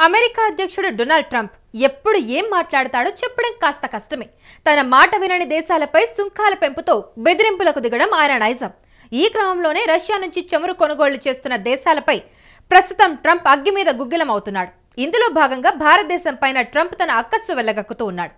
America అధ్యక్షుడు Donald Trump ఎప్పుడు ఏం మాట్లాడతాడో చెప్పడం కాస్త కష్టమే. తన మాట వినని దేశాలపై సుంకాల పెంపుతో బెదిరింపులకు దిగడం ఆయన నైజం. ఈ క్రమంలోనే రష్యా నుంచి చమురు కొనుగోళ్లు చేస్తున్న దేశాలపై ప్రస్తుతం ట్రంప్ అగ్గి మీద గుగ్గిలం అవుతున్నాడు. ఇందులో భాగంగా భారతదేశం పైన ట్రంప్ తన అక్కస్సు వెళ్లగక్కుతూ ఉన్నాడు.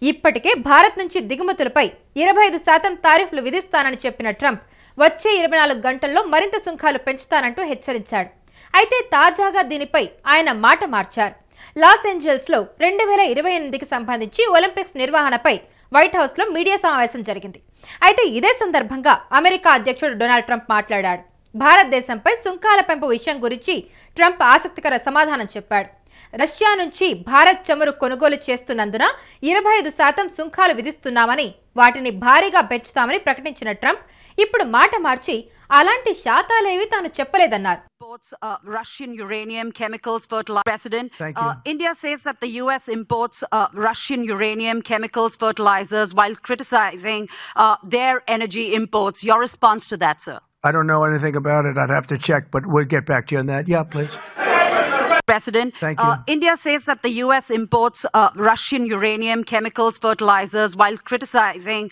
ఇప్పటికే భారత్ నుంచి దిగుమతులపై 25% తారీఫ్లు విధిస్తానని చెప్పిన ట్రంప్ వచ్చే 24 గంటల్లో మరింత సుంకాలు పెంచుతానంటూ హెచ్చరించాడు. అయితే తాజాగా దీనిపై ఆయన మాట మార్చారు. లాస్ ఏంజల్స్ లో 2028కి సంబంధించి ఒలింపిక్స్ నిర్వహణపై వైట్ హౌస్ లో మీడియా సమావేశం జరిగింది. అయితే ఇదే సందర్భంగా అమెరికా అధ్యక్షుడు డొనాల్డ్ ట్రంప్ మాట్లాడాడు. భారతదేశంపై సుంకాల పెంపు విషయం గురించి ట్రంప్ ఆసక్తికర సమాధానం చెప్పాడు. రష్యా నుంచి భారత్ చమురు కొనుగోలు చేస్తున్నందున 25% సుంకాలు విధిస్తున్నామని, వాటిని భారీగా పెంచుతామని ప్రకటించిన ట్రంప్ ఇప్పుడు మాట మార్చి అలాంటి శాతాలేవి తాను చెప్పలేదన్నారు. Russian uranium, chemicals, fertilizer. President, India says that the U.S. imports Russian uranium, chemicals, fertilizers while criticizing their energy imports. Your response to that, sir? I don't know anything about it. I'd have to check, but we'll get back to you on that. Yeah, please. President, India says that the U.S. imports Russian uranium, chemicals, fertilizers while criticizing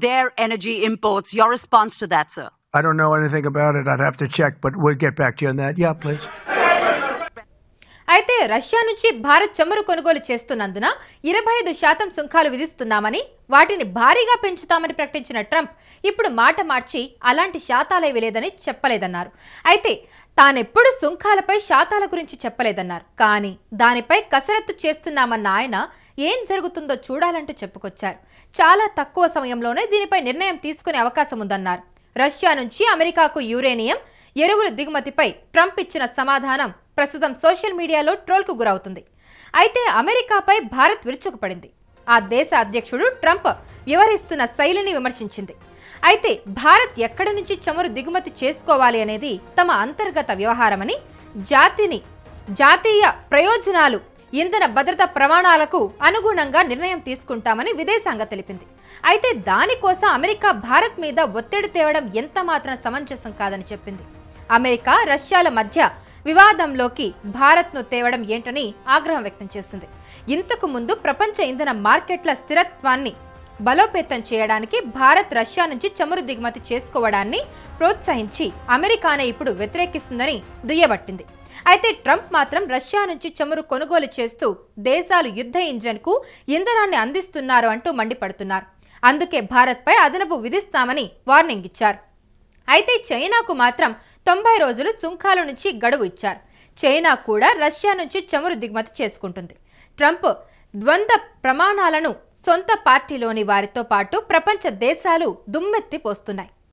their energy imports. Your response to that, sir? I don't know anything about it. I'd have to check, but we'll get back to you on that. Yeah, please. అయితే Russia నుంచి భారత్ చమురు కొనుగోలు చేస్తున్నందున 25% సుంకాలు విధిస్తున్నామని, వాటిని భారీగా పెంచుతామని ప్రకటించిన Trump ఇప్పుడు మాట మార్చి అలాంటి శాతాలేవి లేదని చెప్పలేదన్నారు. అయితే తానెప్పుడు సుంకాలపై శాతాల గురించి చెప్పలేదన్నారు. కానీ దానిపై కసరత్తు చేస్తున్నామన్న ఆయన ఏం జరుగుతుందో చూడాలంటూ చెప్పుకొచ్చారు. చాలా తక్కువ సమయంలోనే దీనిపై నిర్ణయం తీసుకునే అవకాశం ఉందన్నారు. రష్యా నుంచి అమెరికాకు యురేనియం, ఎరువుల దిగుమతిపై ట్రంప్ ఇచ్చిన సమాధానం ప్రస్తుతం సోషల్ మీడియాలో ట్రోల్కు గురవుతుంది. అయితే అమెరికాపై భారత్ విరుచుకుపడింది. ఆ దేశ అధ్యక్షుడు ట్రంప్ వ్యవహరిస్తున్న శైలిని విమర్శించింది. అయితే భారత్ ఎక్కడి నుంచి చమురు దిగుమతి చేసుకోవాలి అనేది తమ అంతర్గత వ్యవహారమని, జాతీయ ప్రయోజనాలు, ఇంధన భద్రతా ప్రమాణాలకు అనుగుణంగా నిర్ణయం తీసుకుంటామని విదేశాంగ తెలిపింది. అయితే దానికోసం అమెరికా భారత్ మీద ఒత్తిడి తేవడం ఎంత మాత్రం సమంజసం కాదని చెప్పింది. అమెరికా రష్యాల మధ్య వివాదంలోకి భారత్ను తేవడం ఏంటని ఆగ్రహం వ్యక్తం చేసింది. ఇంతకు ముందు ప్రపంచ ఇంధన మార్కెట్ల స్థిరత్వాన్ని బలోపేతం చేయడానికి భారత్ రష్యా నుంచి చమురు దిగుమతి చేసుకోవడాన్ని ప్రోత్సహించి అమెరికానే ఇప్పుడు వ్యతిరేకిస్తుందని దుయ్యబట్టింది. అయితే ట్రంప్ మాత్రం రష్యా నుంచి చమురు కొనుగోలు చేస్తూ దేశాలు యుద్ధ ఇంజన్కు ఇంధనాన్ని అందిస్తున్నారు అంటూ మండిపడుతున్నారు. అందుకే భారత్పై అదనపు విధిస్తామని వార్నింగ్ ఇచ్చారు. అయితే చైనాకు మాత్రం 90 రోజులు సుంకాల నుంచి గడువు ఇచ్చారు. చైనా కూడా రష్యా నుంచి చమురు దిగుమతి చేసుకుంటుంది. ట్రంప్ ద్వంద్వ ప్రమాణాలను సొంత పార్టీలోని వారితో పాటు ప్రపంచ దేశాలు దుమ్మెత్తి పోస్తున్నాయి.